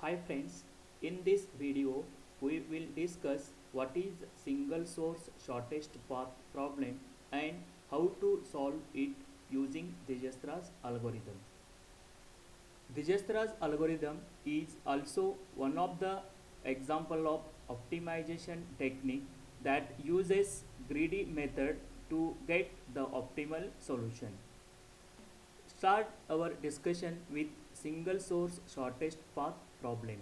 Hi friends, in this video we will discuss what is single source shortest path problem and how to solve it using Dijistra's algorithm. Dijistra's algorithm is also one of the example of optimization technique that uses greedy method to get the optimal solution. Start our discussion with single source shortest path problem.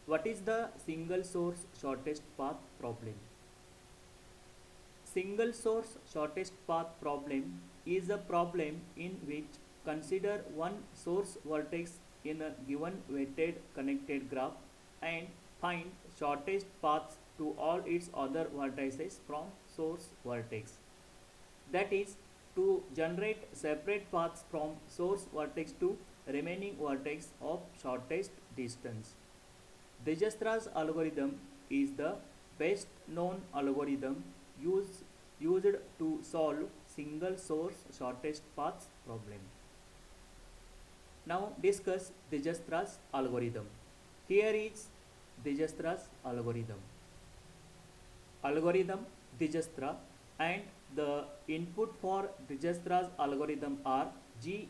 What is the single source shortest path problem? Single source shortest path problem is a problem in which consider one source vertex in a given weighted connected graph and find shortest paths to all its other vertices from source vertex. That is, to generate separate paths from source vertex to remaining vertex of shortest distance. Dijistra's algorithm is the best known algorithm used to solve single source shortest paths problem. Now discuss Dijistra's algorithm. Here is Dijistra's algorithm. Algorithm Dijistra, and the input for Dijistra's algorithm are G,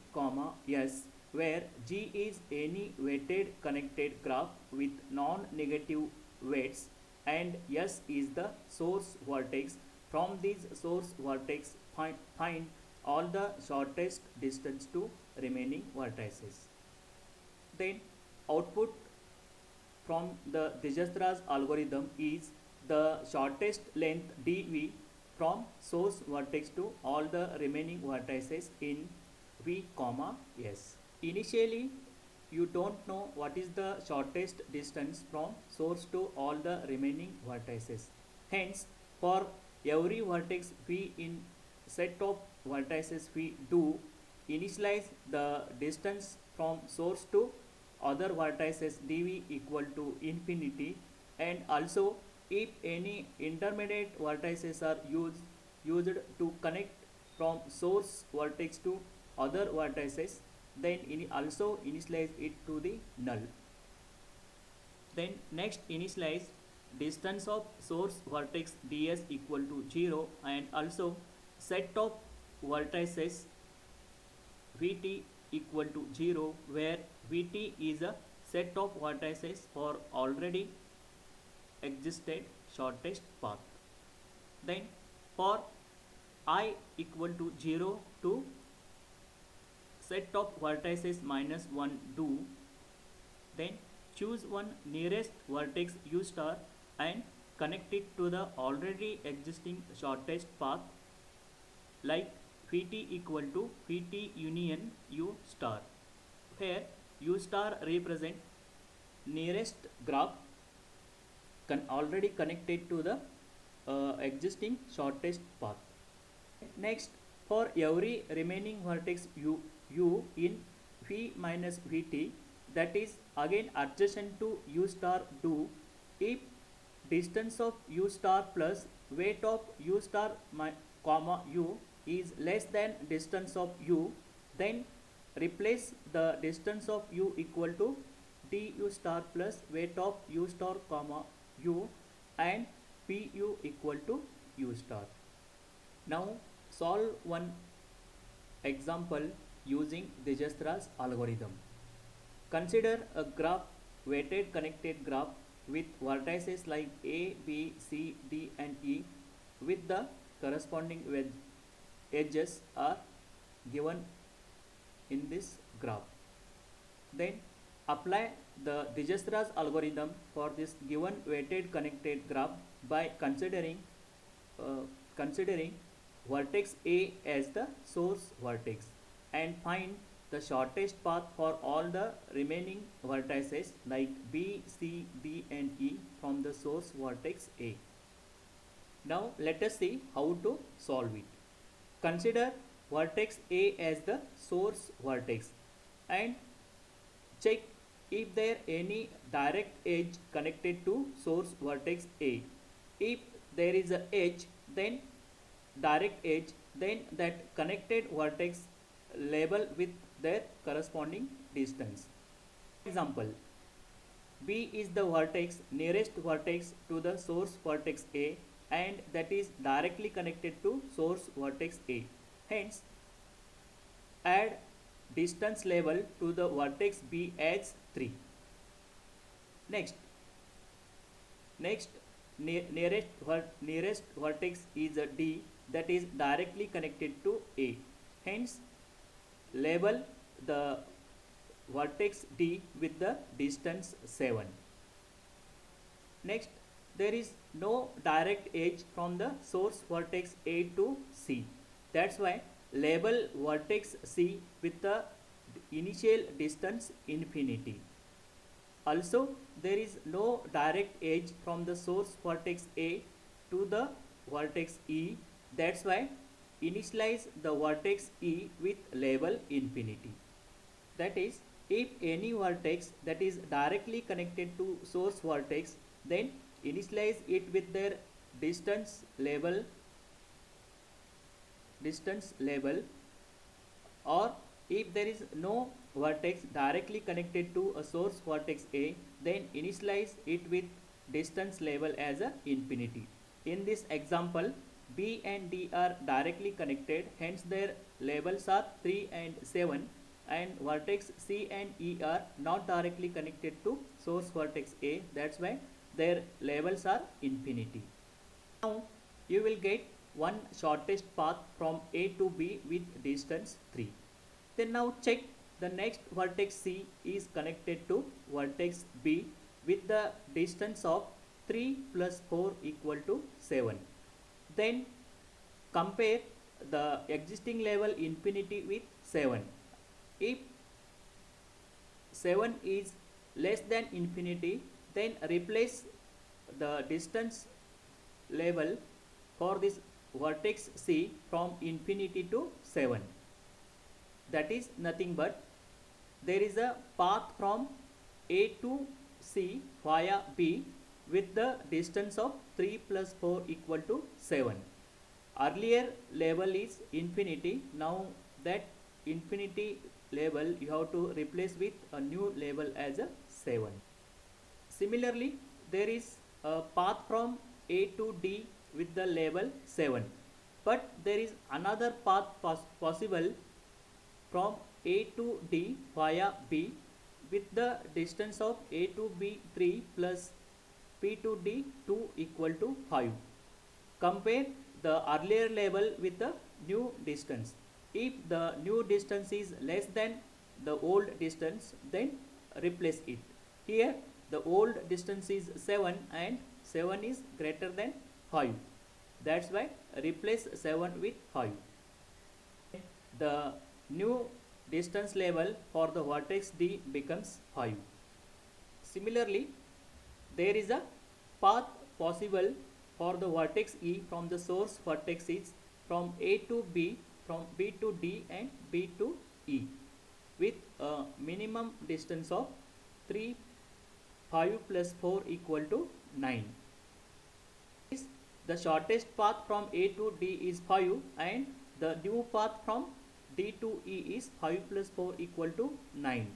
S, where G is any weighted connected graph with non-negative weights and S is the source vertex. From this source vertex find all the shortest distance to remaining vertices. Then output from the Dijistra's algorithm is the shortest length dv from source vertex to all the remaining vertices in v, s. Initially, you don't know what is the shortest distance from source to all the remaining vertices. Hence, for every vertex v in set of vertices we do initialize the distance from source to other vertices dv equal to infinity, and also if any intermediate vertices are used to connect from source vertex to other vertices, then also initialize it to the null. Then next initialize distance of source vertex ds equal to 0 and also set of vertices vt equal to 0, where vt is a set of vertices for already existed shortest path. Then for I equal to 0 to set of vertices minus 1 do, then choose one nearest vertex u star and connect it to the already existing shortest path, like vt equal to vt union u star, where u star represent nearest graph already connected to the existing shortest path. Next, for every remaining vertex u in v minus vt, that is again adjacent to u star do, if distance of u star plus weight of u star u is less than distance of u, then replace the distance of u equal to du star plus weight of u star u and pu equal to u star. Now solve one example using Dijistra's algorithm. Consider a graph, weighted connected graph with vertices like a, b, c, d and e, with the corresponding edges are given in this graph. Then apply the Dijistra's algorithm for this given weighted connected graph by considering vertex A as the source vertex and find the shortest path for all the remaining vertices like B, C, D and E from the source vertex A. Now let us see how to solve it. Consider vertex A as the source vertex and check if there any direct edge connected to source vertex A. If there is a edge, then direct edge, then that connected vertex label with their corresponding distance. Example, B is the vertex, nearest vertex to the source vertex A, and that is directly connected to source vertex A. Hence, add distance label to the vertex B as 3. Next, nearest vertex is a D, that is directly connected to A. Hence, label the vertex D with the distance 7. Next, there is no direct edge from the source vertex A to C. That's why label vertex C with the initial distance infinity. Also, there is no direct edge from the source vertex A to the vertex E. That's why initialize the vertex E with label infinity. That is, if any vertex that is directly connected to source vertex, then initialize it with their distance label, or if there is no vertex directly connected to a source vertex A, then initialize it with distance label as a infinity. In this example, B and D are directly connected, hence their labels are 3 and 7, and vertex C and E are not directly connected to source vertex A, that's why their labels are infinity. Now you will get one shortest path from A to B with distance 3. Then now check the next vertex C is connected to vertex B with the distance of 3 plus 4 equal to 7. Then compare the existing label infinity with 7. If 7 is less than infinity, then replace the distance label for this vertex C from infinity to 7. That is nothing but there is a path from A to C via B with the distance of 3 plus 4 equal to 7. Earlier label is infinity. Now that infinity label you have to replace with a new label as a 7. Similarly, there is a path from A to D with the label 7, but there is another path possible from A to D via B with the distance of A to B 3 plus P to D 2 equal to 5. Compare the earlier label with the new distance. If the new distance is less than the old distance, then replace it. Here the old distance is 7 and 7 is greater than 5. That's why replace 7 with 5. The new distance label for the vertex D becomes 5. Similarly, there is a path possible for the vertex E from the source vertex is from A to B, from B to D and B to E with a minimum distance of 3, 5 plus 4 equal to 9. The shortest path from A to D is 5 and the new path from D to E is 5 plus 4 equal to 9.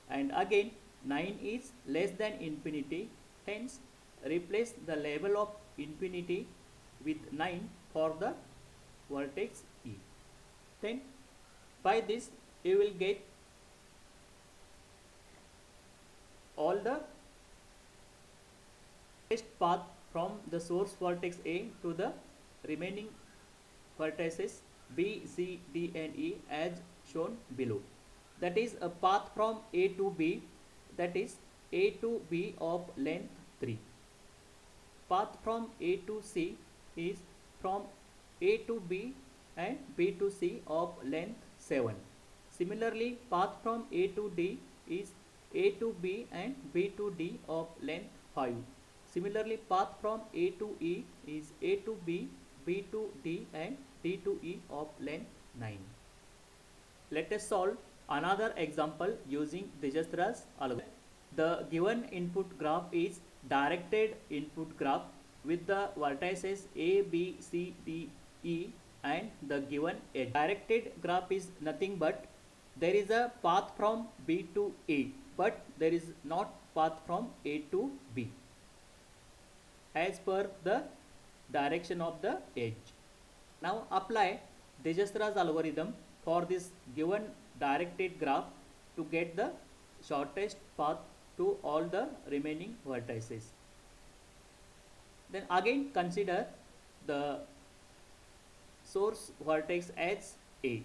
And again 9 is less than infinity, hence replace the label of infinity with 9 for the vertex E. Then by this you will get all the best path from the source vertex A to the remaining vertices B, C, D and E as shown below. That is a path from A to B, that is A to B of length 3. Path from A to C is from A to B and B to C of length 7. Similarly, path from A to D is A to B and B to D of length 5. Similarly, path from A to E is A to B, B to D and D to E of length 9. Let us solve another example using Dijkstra's algorithm. The given input graph is directed input graph with the vertices A, B, C, D, E and the given edge. Directed graph is nothing but there is a path from B to A but there is not path from A to B as per the direction of the edge. Now apply Dijistra's algorithm for this given directed graph to get the shortest path to all the remaining vertices. Then again consider the source vertex as A.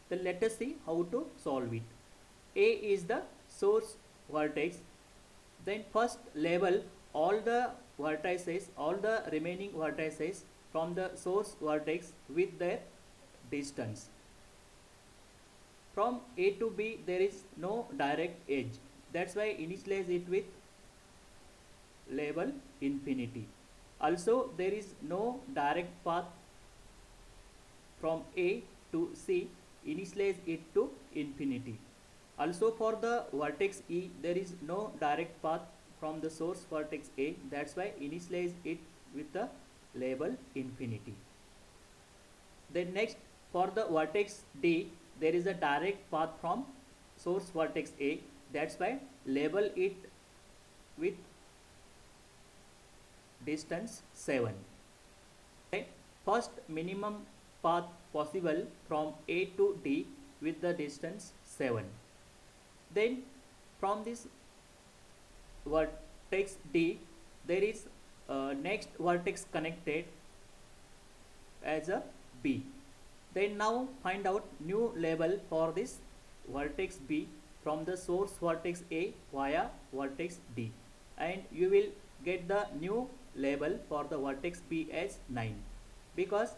Then let us see how to solve it. A is the source vertex. Then first label all the vertices, all the remaining vertices from the source vertex with their distance. From A to B there is no direct edge. That's why initialize it with label infinity. Also there is no direct path from A to C, initialize it to infinity. Also for the vertex E there is no direct path from the source vertex A, that's why initialize it with the label infinity. Then next for the vertex D there is a direct path from source vertex A, that's why label it with distance 7. Okay. First minimum path possible from A to D with the distance 7. Then from this vertex D there is next vertex connected as a B. Then now find out new label for this vertex B from the source vertex A via vertex D, and you will get the new label for the vertex B as 9, because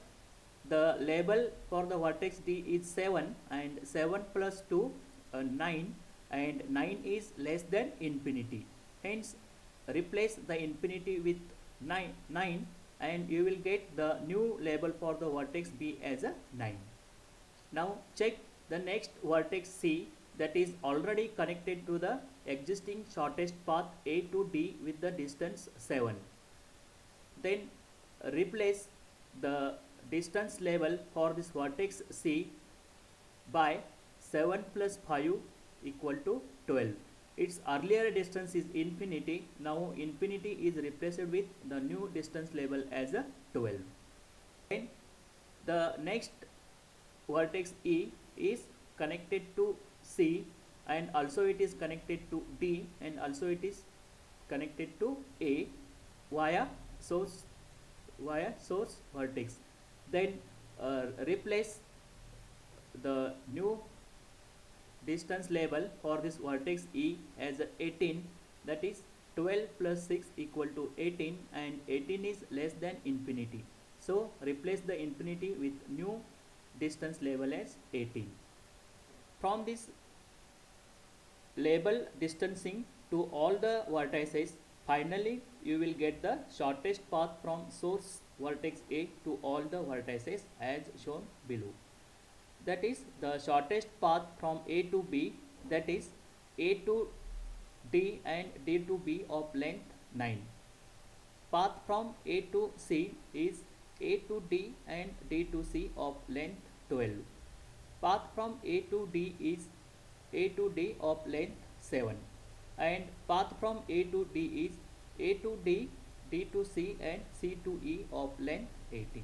the label for the vertex D is 7 and 7 plus 2 9, and 9 is less than infinity. Hence replace the infinity with 9 and you will get the new label for the vertex B as a 9. Now check the next vertex C that is already connected to the existing shortest path A to D with the distance 7. Then replace the distance label for this vertex C by 7 plus 5 equal to 12. Its earlier distance is infinity, now infinity is replaced with the new distance label as a 12. Then the next vertex E is connected to C, and also it is connected to D, and also it is connected to A via source vertex. Then replace the new distance label for this vertex E as 18, that is 12 plus 6 equal to 18, and 18 is less than infinity. So replace the infinity with new distance label as 18. From this label distancing to all the vertices, finally you will get the shortest path from source vertex A to all the vertices as shown below. That is the shortest path from A to B, that is A to D and D to B of length 9. Path from A to C is A to D and D to C of length 12. Path from A to D is A to D of length 7, and path from A to D is A to D, D to C and C to E of length 18.